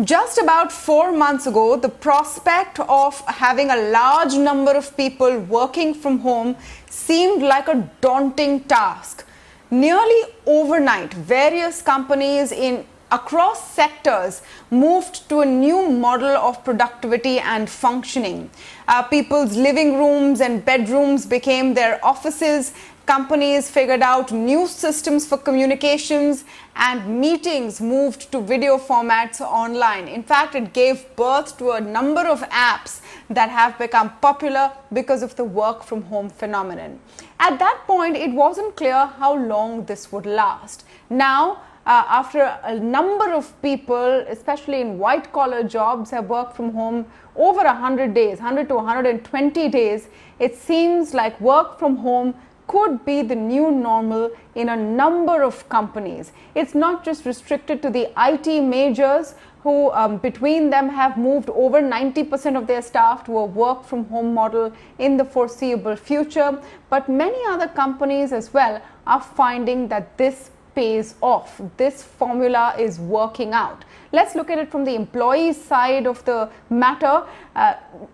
Just about 4 months ago, the prospect of having a large number of people working from home seemed like a daunting task. Nearly overnight, various companies across sectors moved to a new model of productivity and functioning. People's living rooms and bedrooms became their offices. Companies figured out new systems for communications, and meetings moved to video formats online. In fact, it gave birth to a number of apps that have become popular because of the work from home phenomenon. At that point, it wasn't clear how long this would last. Now, after a number of people, especially in white-collar jobs, have worked from home over 100 days, 100 to 120 days, it seems like work from home could be the new normal in a number of companies. It's not just restricted to the IT majors who between them have moved over 90% of their staff to a work from home model in the foreseeable future, but many other companies as well are finding that this pays off. This formula is working out. Let's look at it from the employee side of the matter.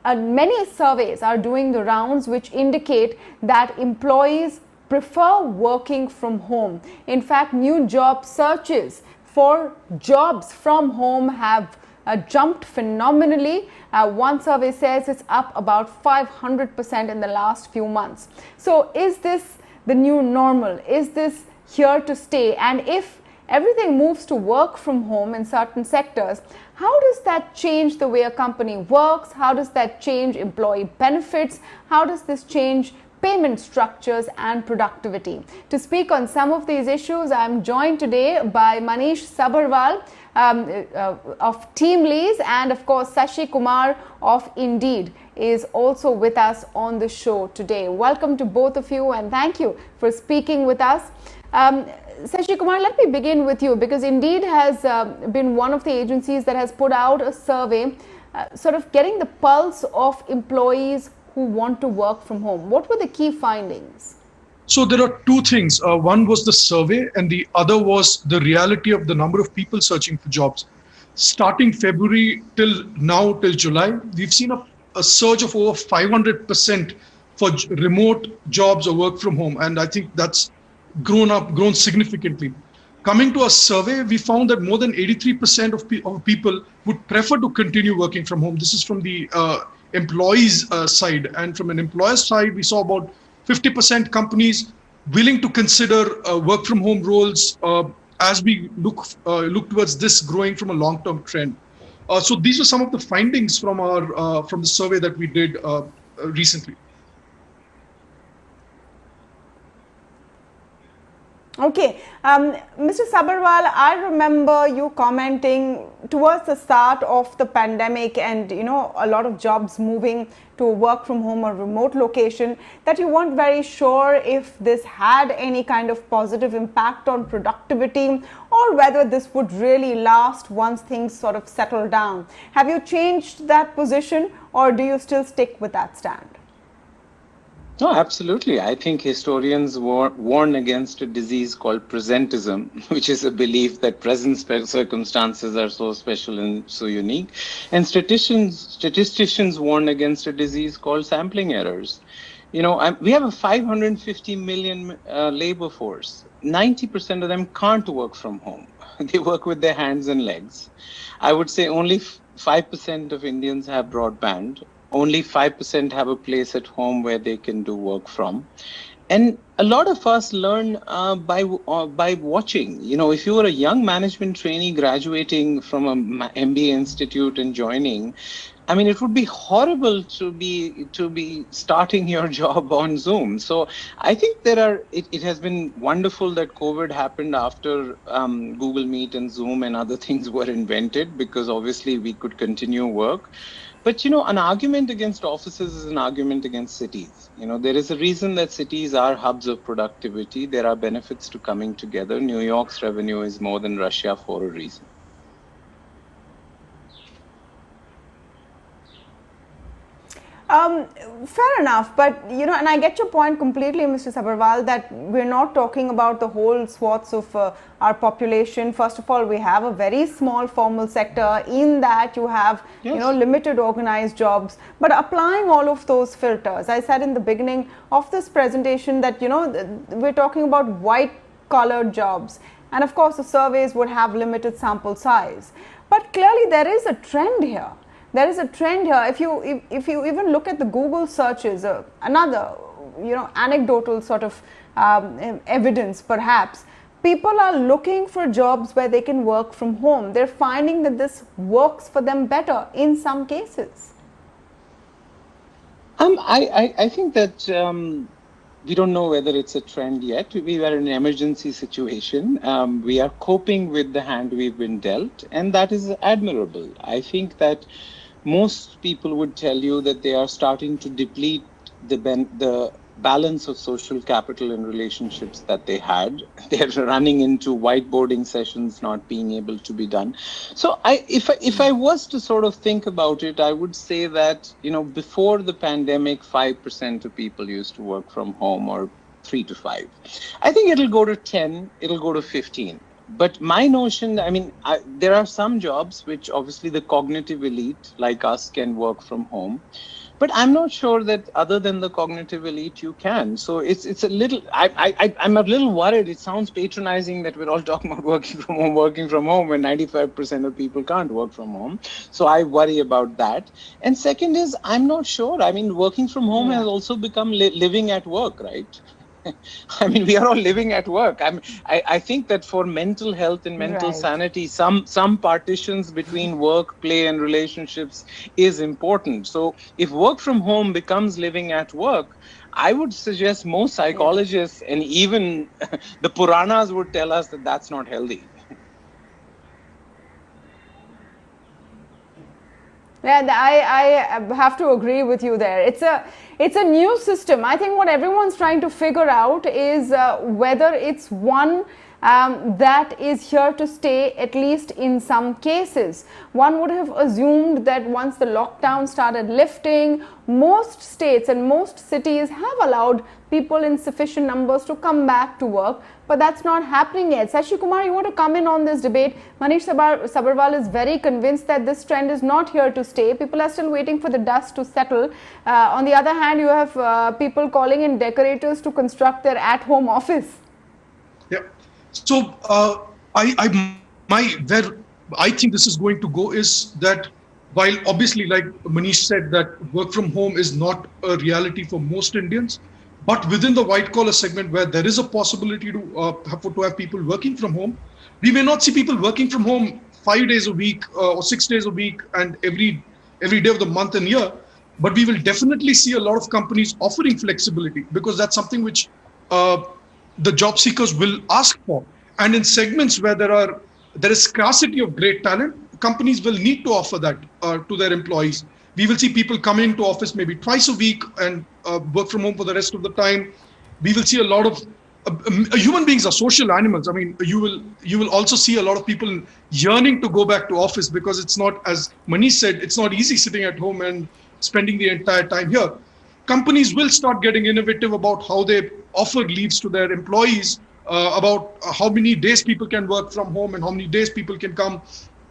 Many surveys are doing the rounds which indicate that employees prefer working from home. In fact, new job searches for jobs from home have jumped phenomenally. One survey says it's up about 500% in the last few months. So is this the new normal? Is this here to stay? And if everything moves to work from home in certain sectors, how does that change the way a company works? How does that change employee benefits? How does this change payment structures and productivity? To speak on some of these issues, I am joined today by Manish Sabharwal of Teamlease, and of course Sashi Kumar of Indeed is also with us on the show today. Welcome to both of you, and thank you for speaking with us. Sashi Kumar, let me begin with you, because Indeed has been one of the agencies that has put out a survey sort of getting the pulse of employees who want to work from home. What were the key findings? So there are two things. One was the survey, and the other was the reality of the number of people searching for jobs. Starting February till now, till July, we've seen a surge of over 500% for remote jobs or work from home. And I think that's grown significantly. Coming to a survey, we found that more than 83% of people would prefer to continue working from home. This is from the employees' side. And from an employer side, we saw about 50% companies willing to consider work from home roles as we look towards this growing from a long-term trend. So these are some of the findings from the survey that we did recently. Okay, Mr. Sabharwal, I remember you commenting towards the start of the pandemic and, you know, a lot of jobs moving to a work from home or remote location, that you weren't very sure if this had any kind of positive impact on productivity or whether this would really last once things sort of settle down. Have you changed that position, or do you still stick with that stand? No, absolutely. I think historians warn against a disease called presentism, which is a belief that present circumstances are so special and so unique. And statisticians warn against a disease called sampling errors. You know, we have a 550 million labor force. 90% of them can't work from home. They work with their hands and legs. I would say only 5% of Indians have broadband. Only 5% have a place at home where they can do work from. And a lot of us learn by watching. You know, if you were a young management trainee graduating from an MBA institute and joining, I mean, it would be horrible to be starting your job on Zoom. So I think it has been wonderful that COVID happened after Google Meet and Zoom and other things were invented, because obviously we could continue work. But, you know, an argument against offices is an argument against cities. You know, there is a reason that cities are hubs of productivity. There are benefits to coming together. New York's revenue is more than Russia for a reason. Fair enough, but and I get your point completely, Mr. Sabharwal, that we're not talking about the whole swaths of our population. First of all, we have a very small formal sector. In that, you have limited organized jobs. But applying all of those filters, I said in the beginning of this presentation that we're talking about white-collar jobs, and of course, the surveys would have limited sample size. But clearly, there is a trend here. There is a trend here. If you even look at the Google searches, another anecdotal sort of evidence perhaps, people are looking for jobs where they can work from home. They're finding that this works for them better in some cases. I think that we don't know whether it's a trend yet. We were in an emergency situation. We are coping with the hand we've been dealt, and that is admirable. I think that most people would tell you that they are starting to deplete the balance of social capital and relationships that they had. They're running into whiteboarding sessions not being able to be done. So if I was to sort of think about it, I would say that, before the pandemic, 5% of people used to work from home, or 3 to 5. I think it'll go to 10, it'll go to 15. But my notion, there are some jobs which obviously the cognitive elite like us can work from home. But I'm not sure that other than the cognitive elite, you can. So it's a little, I'm a little worried. It sounds patronizing that we're all talking about working from home, when 95% of people can't work from home. So I worry about that. And second is, I'm not sure. Working from home has also become living at work, right? We are all living at work. I think that for mental health and mental sanity, some partitions between work, play, and relationships is important. So if work from home becomes living at work, I would suggest most psychologists and even the Puranas would tell us that that's not healthy. Yeah, I have to agree with you there. It's a new system. I think what everyone's trying to figure out is whether it's one that is here to stay, at least in some cases. One would have assumed that once the lockdown started lifting, most states and most cities have allowed people in sufficient numbers to come back to work, but that's not happening yet. Sashi, Kumar, you want to come in on this debate? Manish Sabharwal is very convinced that this trend is not here to stay. People are still waiting for the dust to settle. On the other hand, you have people calling in decorators to construct their at-home office. Yeah. So where I think this is going to go is that, while obviously, like Manish said, that work from home is not a reality for most Indians, but within the white collar segment where there is a possibility to have people working from home, we may not see people working from home 5 days a week or 6 days a week and every day of the month and year, but we will definitely see a lot of companies offering flexibility, because that's something which the job seekers will ask for. And in segments where there is scarcity of great talent, companies will need to offer that to their employees. We will see people come into office maybe twice a week and work from home for the rest of the time. We will see a lot of human beings are social animals. You will also see a lot of people yearning to go back to office, because it's not, as Manish said, it's not easy sitting at home and spending the entire time here. Companies will start getting innovative about how they offer leaves to their employees, about how many days people can work from home and how many days people can come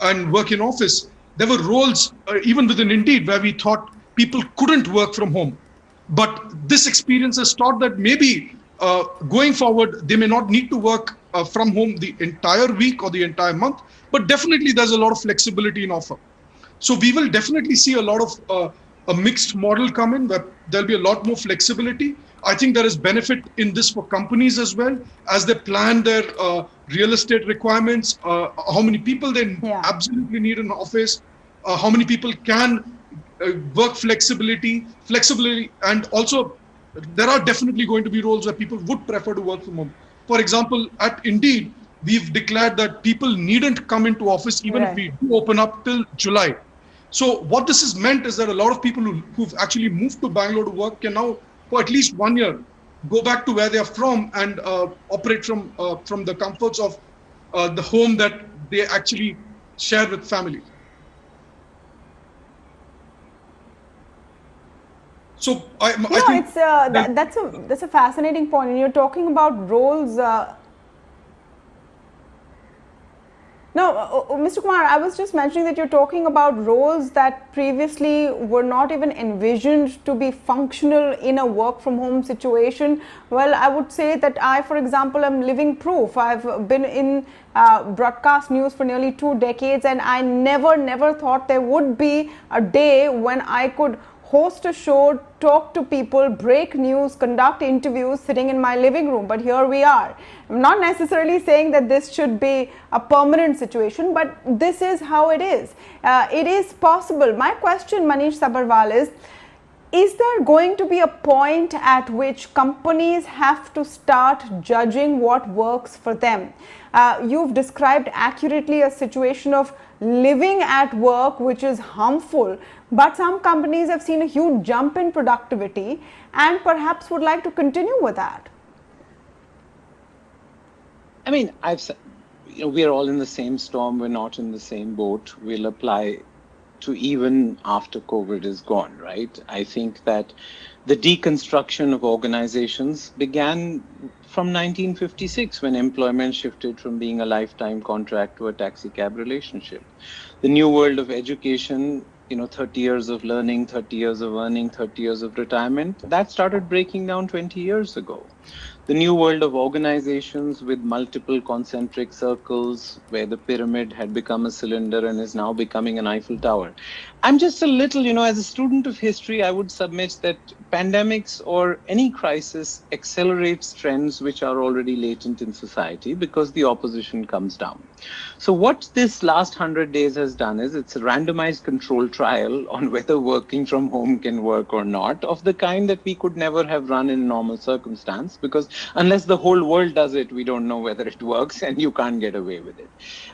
and work in office. There were roles, even within Indeed, where we thought people couldn't work from home. But this experience has taught that maybe going forward, they may not need to work from home the entire week or the entire month, but definitely there's a lot of flexibility in offer. So we will definitely see a lot of a mixed model come in, where there'll be a lot more flexibility. I think there is benefit in this for companies as well, as they plan their real estate requirements, how many people they absolutely need in office, how many people can work flexibly, and also there are definitely going to be roles where people would prefer to work from home. For example, at Indeed, we've declared that people needn't come into office even if we do open up till July. So what this has meant is that a lot of people who've actually moved to Bangalore to work can now, for at least 1 year, go back to where they are from and operate from the comforts of the home that they actually share with family. So I think It's that's a fascinating point, and you're talking about roles. No, Mr. Kumar, I was just mentioning that you're talking about roles that previously were not even envisioned to be functional in a work from home situation. Well, I would say that I, for example, am living proof. I've been in broadcast news for nearly 2 decades, and I never thought there would be a day when I could host a show, talk to people, break news, conduct interviews sitting in my living room. But here we are. I'm not necessarily saying that this should be a permanent situation, but this is how it is. It is possible. My question, Manish Sabharwal, is there going to be a point at which companies have to start judging what works for them? You've described accurately a situation of living at work which is harmful, but some companies have seen a huge jump in productivity and perhaps would like to continue with that. I mean, we are all in the same storm. We're not in the same boat. We'll apply to even after COVID is gone, right? I think that the deconstruction of organizations began from 1956 when employment shifted from being a lifetime contract to a taxi cab relationship. The new world of education, 30 years of learning, 30 years of earning, 30 years of retirement, that started breaking down 20 years ago. The new world of organizations with multiple concentric circles where the pyramid had become a cylinder and is now becoming an Eiffel Tower. I'm just a little, as a student of history, I would submit that pandemics or any crisis accelerates trends which are already latent in society because the opposition comes down. So what this last 100 days has done is it's a randomized control trial on whether working from home can work or not, of the kind that we could never have run in normal circumstance, because unless the whole world does it, we don't know whether it works and you can't get away with it.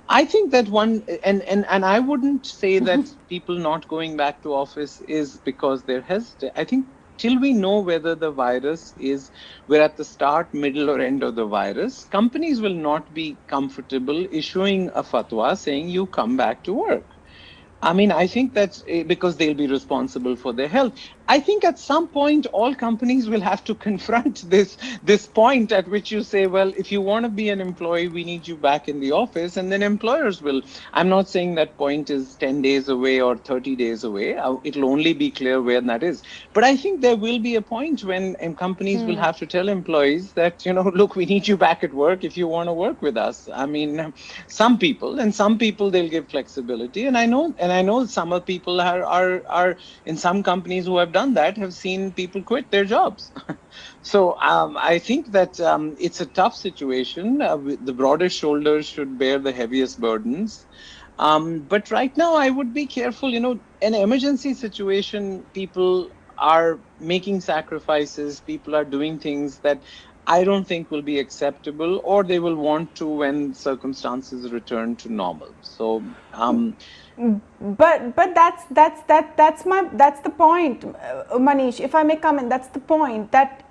I think that and I wouldn't say that people not going back to office is because they're hesitant. I think till we know whether the virus we're at the start, middle, or end of the virus, companies will not be comfortable issuing a fatwa saying you come back to work. I mean, I think that's because they'll be responsible for their health. I think at some point, all companies will have to confront this point at which you say, well, if you want to be an employee, we need you back in the office. And then employers will. I'm not saying that point is 10 days away or 30 days away. It'll only be clear when that is. But I think there will be a point when companies will have to tell employees that, look, we need you back at work if you want to work with us. I mean, some people they'll give flexibility. And I know some people are in some companies who have done that have seen people quit their jobs. So I think that it's a tough situation. The broadest shoulders should bear the heaviest burdens. But right now I would be careful. An emergency situation, people are making sacrifices. People are doing things that I don't think will be acceptable, or they will want to when circumstances return to normal. So but that's the point, Manish, if I may come in. That's the point, that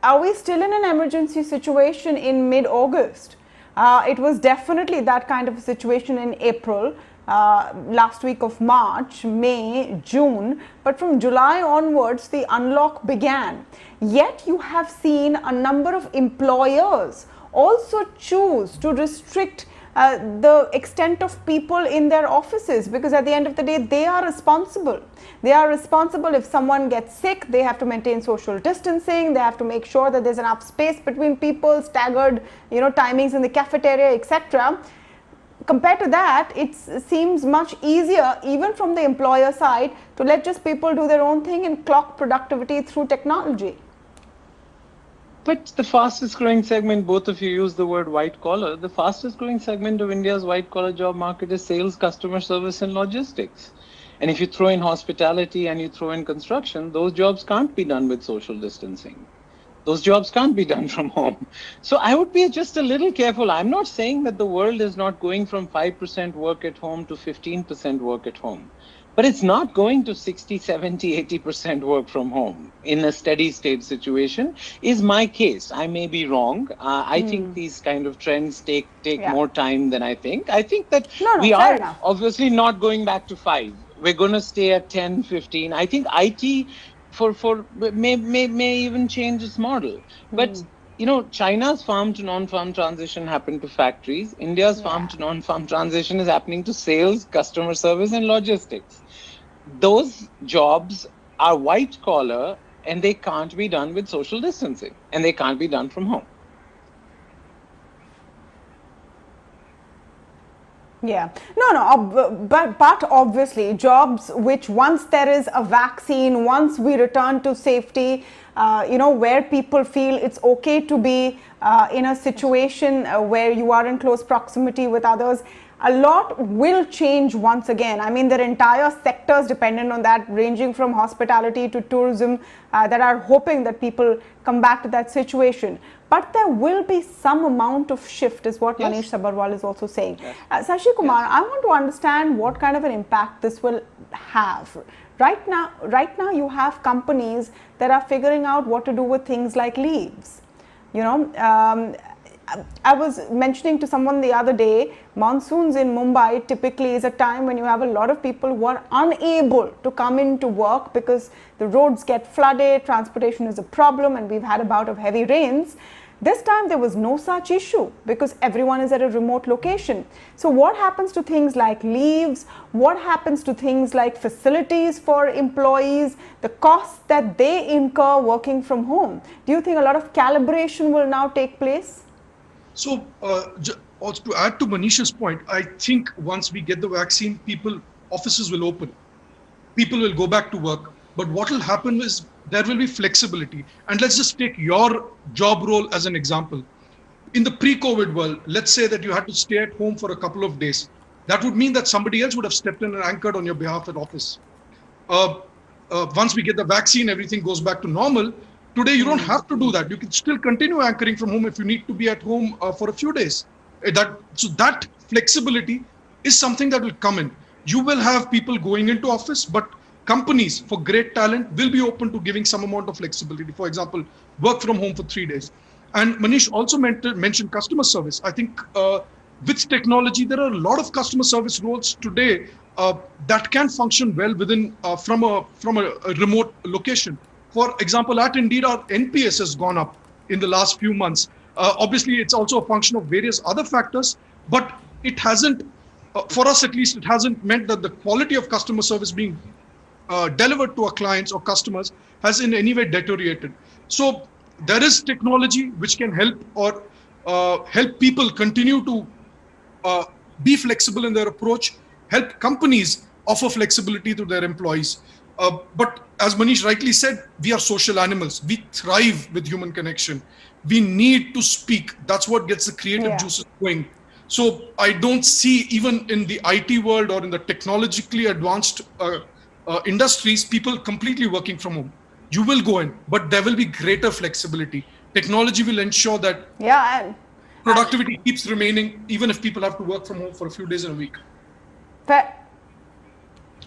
are we still in an emergency situation in mid-August? It was definitely that kind of a situation in April, last week of March, May, June, but from July onwards the unlock began. Yet you have seen a number of employers also choose to restrict the extent of people in their offices, because at the end of the day they are responsible. They are responsible. If someone gets sick, they have to maintain social distancing, they have to make sure that there's enough space between people, staggered timings in the cafeteria, etc. Compared to that, it seems much easier, even from the employer side, to let just people do their own thing and clock productivity through technology. But the fastest growing segment, both of you use the word white collar, the fastest growing segment of India's white collar job market is sales, customer service, and logistics. And if you throw in hospitality and you throw in construction, those jobs can't be done with social distancing. Those jobs can't be done from home. So I would be just a little careful. I'm not saying that the world is not going from 5% work at home to 15% work at home. But it's not going to 60, 70, 80% work from home in a steady state situation, is my case. I may be wrong. I think these kind of trends take more time than I think. I think that we are obviously not going back to 5. We're going to stay at 10, 15. I think IT may even change its model. But China's farm to non-farm transition happened to factories. India's farm to non-farm transition is happening to sales, customer service, and logistics. Those jobs are white collar, and they can't be done with social distancing, and they can't be done from home. Yeah, but obviously jobs which once there is a vaccine, once we return to safety, where people feel it's okay to be in a situation where you are in close proximity with others, a lot will change once again. I mean, there are entire sectors dependent on that, ranging from hospitality to tourism, that are hoping that people come back to that situation. But there will be some amount of shift, is what Manish Sabharwal is also saying. Sashi, Kumar, I want to understand what kind of an impact this will have. Right now, you have companies that are figuring out what to do with things like leaves. I was mentioning to someone the other day, monsoons in Mumbai typically is a time when you have a lot of people who are unable to come into work because the roads get flooded, transportation is a problem, and we've had a bout of heavy rains. This time there was no such issue because everyone is at a remote location. So what happens to things like leaves? What happens to things like facilities for employees, the costs that they incur working from home? Do you think a lot of calibration will now take place? So, also to add to Manish's point, I think once we get the vaccine, offices will open. People will go back to work. But what will happen is there will be flexibility. And let's just take your job role as an example. In the pre-COVID world, let's say that you had to stay at home for a couple of days. That would mean that somebody else would have stepped in and anchored on your behalf at office. Once we get the vaccine, everything goes back to normal. Today, you don't have to do that. You can still continue anchoring from home if you need to be at home for a few days. So that flexibility is something that will come in. You will have people going into office, but companies for great talent will be open to giving some amount of flexibility. For example, work from home for 3 days. And Manish also mentioned customer service. I think with technology, there are a lot of customer service roles today that can function well within from a remote location. For example, at Indeed, our NPS has gone up in the last few months. Obviously, it's also a function of various other factors, but it hasn't, for us at least, it hasn't meant that the quality of customer service being delivered to our clients or customers has in any way deteriorated. So there is technology which can help or help people continue to be flexible in their approach, help companies offer flexibility to their employees. But as Manish rightly said, we are social animals. We thrive with human connection. We need to speak. That's what gets the creative juices going. So I don't see, even in the IT world or in the technologically advanced industries, people completely working from home. You will go in, but there will be greater flexibility. Technology will ensure that productivity keeps remaining, even if people have to work from home for a few days in a week.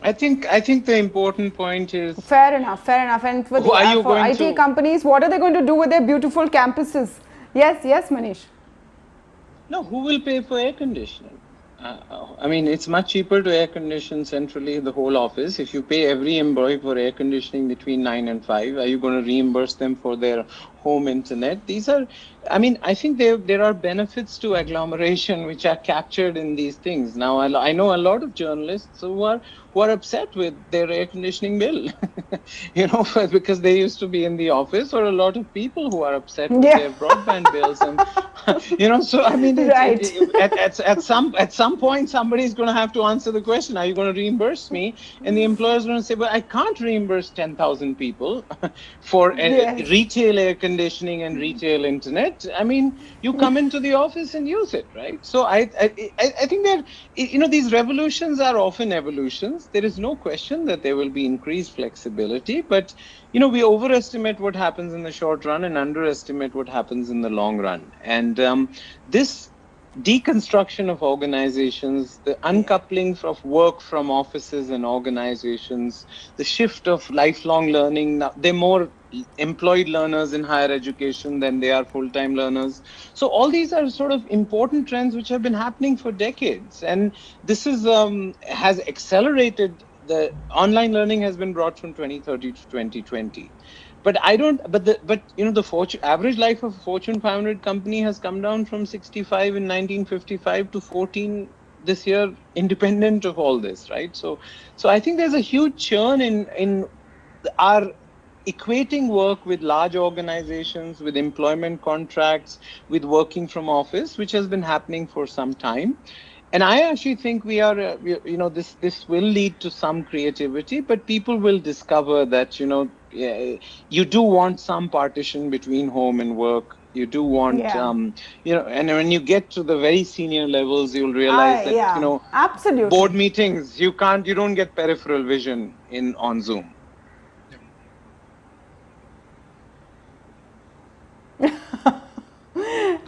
I think the important point is fair enough. And for IT companies, what are they going to do with their beautiful campuses? Yes, Manish. No, who will pay for air conditioning? I mean, it's much cheaper to air condition centrally the whole office. If you pay every employee for air conditioning between 9 and 5, are you going to reimburse them for their home internet? These are, I mean, I think there are benefits to agglomeration which are captured in these things. Now, I know a lot of journalists who are upset with their air conditioning bill, because they used to be in the office, or a lot of people who are upset with their broadband bills. And, so I mean, at some point, somebody's going to have to answer the question, are you going to reimburse me? And the employer is going to say, well, I can't reimburse 10,000 people for retail air conditioning and retail internet. I mean, you come into the office and use it, right? So I think that, these revolutions are often evolutions. There is no question that there will be increased flexibility, but we overestimate what happens in the short run and underestimate what happens in the long run. And this deconstruction of organizations, the uncoupling of work from offices and organizations, the shift of lifelong learning, they're more employed learners in higher education than they are full-time learners. So all these are sort of important trends which have been happening for decades, and this is has accelerated the online learning has been brought from 2030 to 2020. But I don't. But you know, the average life of a Fortune 500 company has come down from 65 in 1955 to 14 this year, independent of all this, right? So I think there's a huge churn in our equating work with large organizations, with employment contracts, with working from office, which has been happening for some time. And I actually think this will lead to some creativity, but people will discover that, you do want some partition between home and work. You do want, Yeah. and when you get to the very senior levels, you'll realize that, Yeah, absolutely. board meetings, you don't get peripheral vision on Zoom.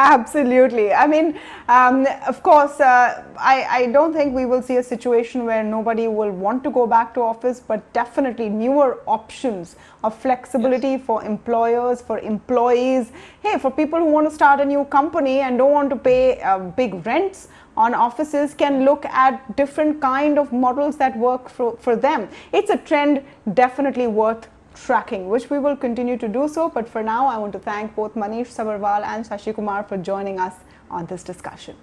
Absolutely. I mean, of course, I don't think we will see a situation where nobody will want to go back to office, but definitely newer options of flexibility for employers, for employees. Hey, for people who want to start a new company and don't want to pay big rents on offices, can look at different kind of models that work for them. It's a trend definitely worth tracking, which we will continue to do so. But for now, I want to thank both Manish Sabharwal and Sashi Kumar for joining us on this discussion.